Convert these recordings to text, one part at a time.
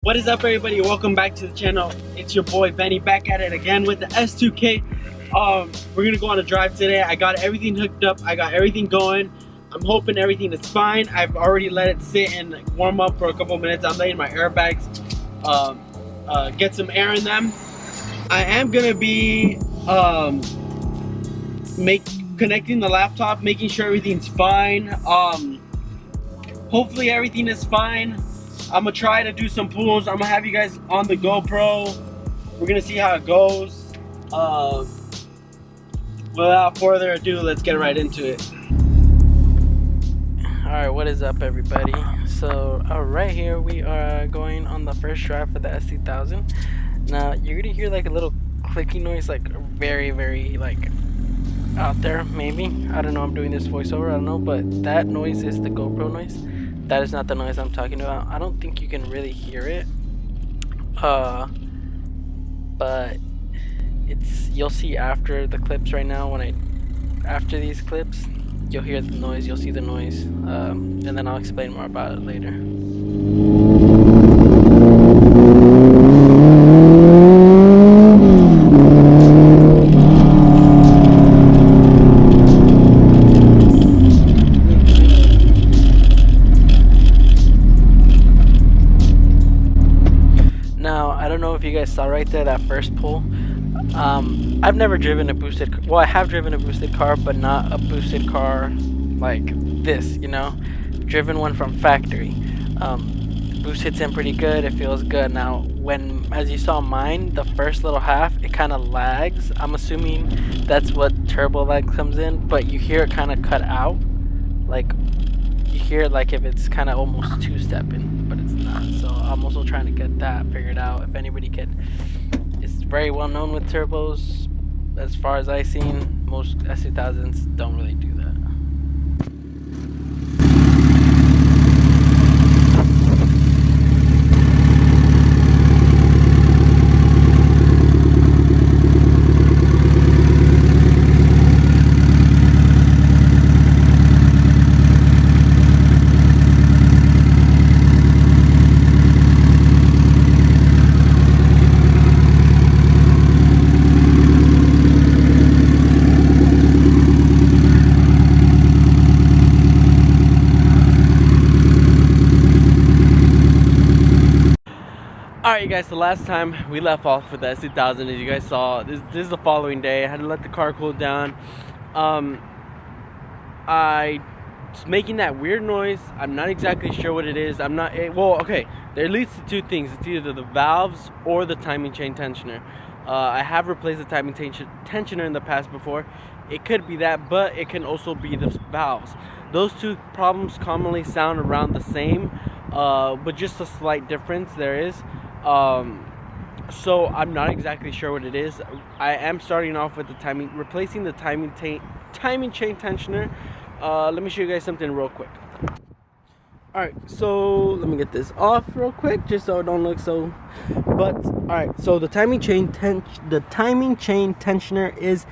What is up, everybody? Welcome back to the channel. It's your boy Benny back at it again with the S2K. We're gonna go on a drive today. I got everything hooked up. I got everything going. I'm hoping everything is fine. I've already let it sit and warm up for a couple minutes. I'm letting my airbags get some air in them. I am gonna be connecting the laptop, making sure everything's fine. Hopefully everything is fine. I'm gonna try to do some pulls. I'm gonna have you guys on the GoPro. We're gonna see how it goes. Without further ado, let's get right into it. Alright, what is up, everybody? So right here we are going on the first drive for the S2000. Now you're gonna hear like a little clicking noise, like very like out there, maybe. I don't know, I'm doing this voiceover, I don't know, but that noise is the GoPro noise. That is not the noise I'm talking about. I don't think you can really hear it. But you'll see after the clips right now, after these clips, you'll hear the noise, you'll see the noise, and then I'll explain more about it later. Now, I don't know if you guys saw right there that first pull. I've never driven a boosted car. Well, I have driven a boosted car, but not a boosted car like this, you know? Driven one from factory. Boost hits in pretty good, it feels good. Now, as you saw mine, the first little half, it kind of lags. I'm assuming that's what turbo lag comes in, but you hear it kind of cut out. Like, you hear it like if it's kind of almost two-stepping, but it's not. So I'm also trying to get that figured out. If anybody could, it's very well known with turbos. As far as I've seen, most S2000s don't really do that. Alright, you guys, the last time we left off with the S2000, as you guys saw, this is the following day. I had to let the car cool down. I was making that weird noise. I'm not exactly sure what it is. Well, okay, there leads to two things. It's either the valves or the timing chain tensioner. I have replaced the timing tensioner in the past before. It could be that, but it can also be the valves. Those two problems commonly sound around the same, but just a slight difference there is. So I'm not exactly sure what it is. I am starting off with replacing the timing chain tensioner. Let me show you guys something real quick. Alright, so let me get this off real quick just so it don't look so, but alright, so the timing chain tensioner is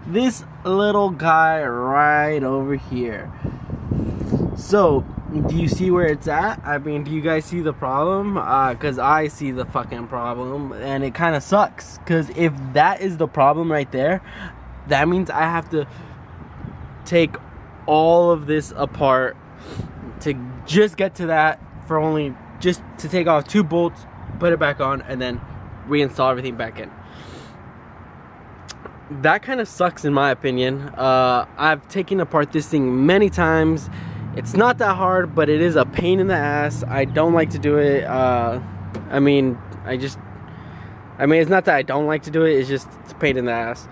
this little guy right over here. So do you see where it's at? I mean, do you guys see the problem? Because I see the fucking problem, and it kind of sucks. Because if that is the problem right there, that means I have to take all of this apart to just get to that, for only just to take off 2 bolts, put it back on, and then reinstall everything back in. That kind of sucks in my opinion. I've taken apart this thing many times. It's not that hard, but it is a pain in the ass. I don't like to do it. I mean, it's not that I don't like to do it, it's just it's a pain in the ass.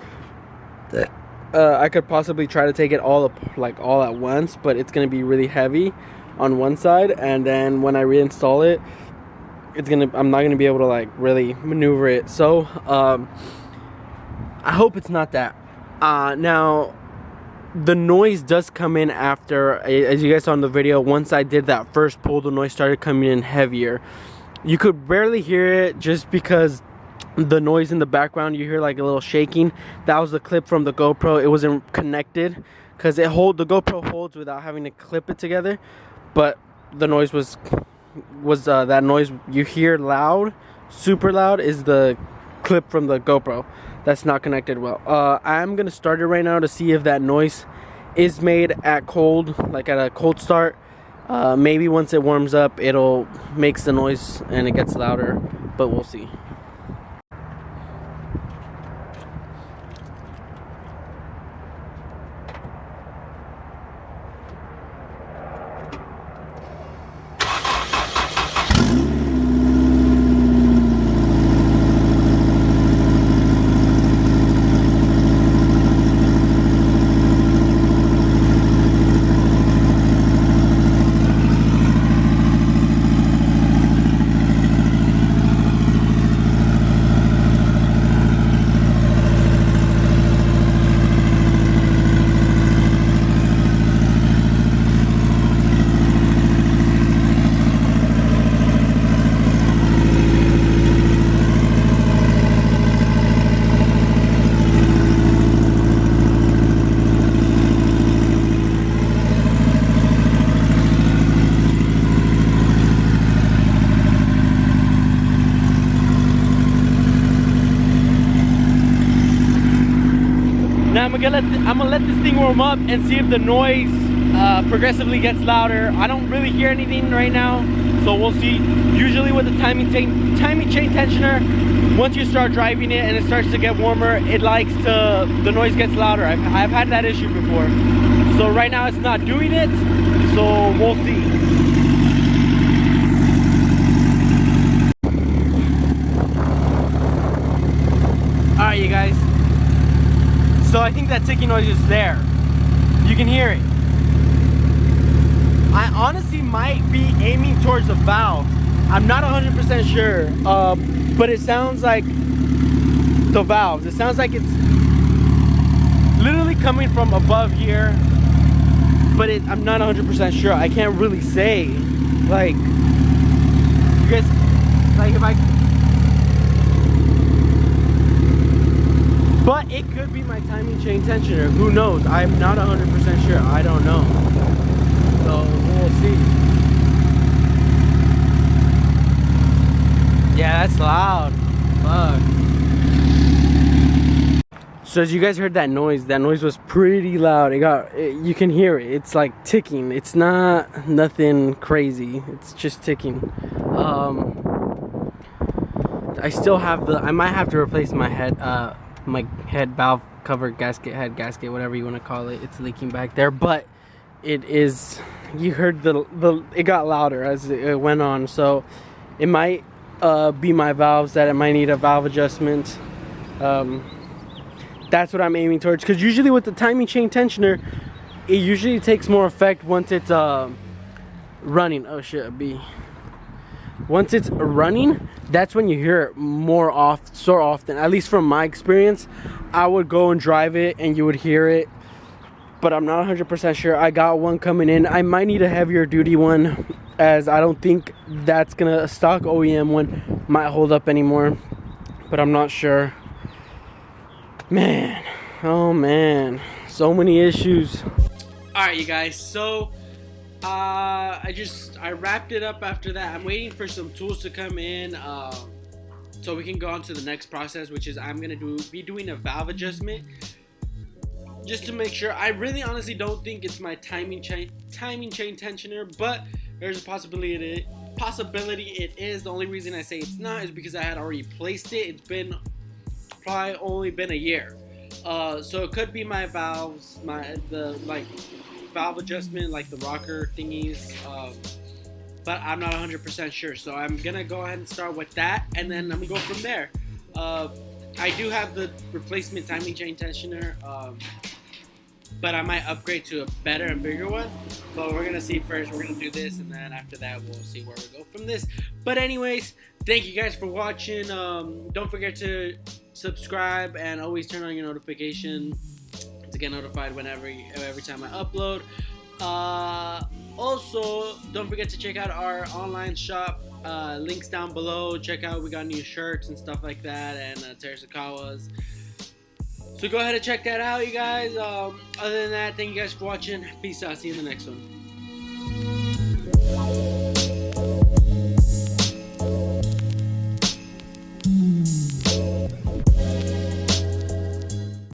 I could possibly try to take it all at once, but it's gonna be really heavy on one side, and then when I reinstall it, I'm not gonna be able to like really maneuver it. So I hope it's not that. Now the noise does come in after, as you guys saw in the video. Once I did that first pull, the noise started coming in heavier. You could barely hear it just because the noise in the background, you hear like a little shaking. That was the clip from the GoPro. It wasn't connected because the GoPro holds without having to clip it together, but the noise was was that noise you hear loud, super loud, is the clip from the GoPro that's not connected well. I'm gonna start it right now to see if that noise is made at cold, like at a cold start. Maybe once it warms up, it'll makes the noise and it gets louder, but we'll see. Now I'm gonna let this thing warm up and see if the noise progressively gets louder. I don't really hear anything right now, so we'll see. Usually with the timing chain tensioner, once you start driving it and it starts to get warmer, the noise gets louder. I've had that issue before. So right now it's not doing it, so we'll see. Alright, you guys. So I think that ticking noise is there. You can hear it. I honestly might be aiming towards the valve. I'm not 100% sure, but it sounds like the valves. It sounds like it's literally coming from above here, but I'm not 100% sure. I can't really say. Like, you guys, like if I... But it could be my timing chain tensioner. Who knows? I'm not 100% sure. I don't know. So we'll see. Yeah, that's loud. Fuck. So as you guys heard that noise was pretty loud. You can hear it. It's like ticking. It's not nothing crazy. It's just ticking. I still have I might have to replace my head valve cover head gasket, whatever you want to call it. It's leaking back there, but it is, you heard it got louder as it went on, so it might be my valves that it might need a valve adjustment. That's what I'm aiming towards, because usually with the timing chain tensioner, it usually takes more effect once it's running. Oh shit, a bee. Once it's running, that's when you hear it more so often. At least from my experience, I would go and drive it and you would hear it, but I'm not 100% sure. I got one coming in. I might need a heavier duty one, as I don't think that's gonna, a stock OEM one might hold up anymore, but I'm not sure. Man, oh man, so many issues. All right, you guys, so I wrapped it up after that. I'm waiting for some tools to come in so we can go on to the next process, which is I'm gonna be doing a valve adjustment just to make sure. I really honestly don't think it's my timing chain tensioner, but there's a possibility it is. The only reason I say it's not is because I had already placed it. It's been probably only been a year, so it could be my valves, valve adjustment, like the rocker thingies, but I'm not 100% sure. So I'm gonna go ahead and start with that, and then I'm gonna go from there. I do have the replacement timing chain tensioner, but I might upgrade to a better and bigger one. But we're gonna see first. We're gonna do this, and then after that we'll see where we go from this. But anyways, thank you guys for watching. Don't forget to subscribe and always turn on your notification to get notified every time I upload. Also, don't forget to check out our online shop. Links down below. Check out, we got new shirts and stuff like that, and Terusakas. So go ahead and check that out, you guys. Other than that, thank you guys for watching. Peace out. See you in the next one.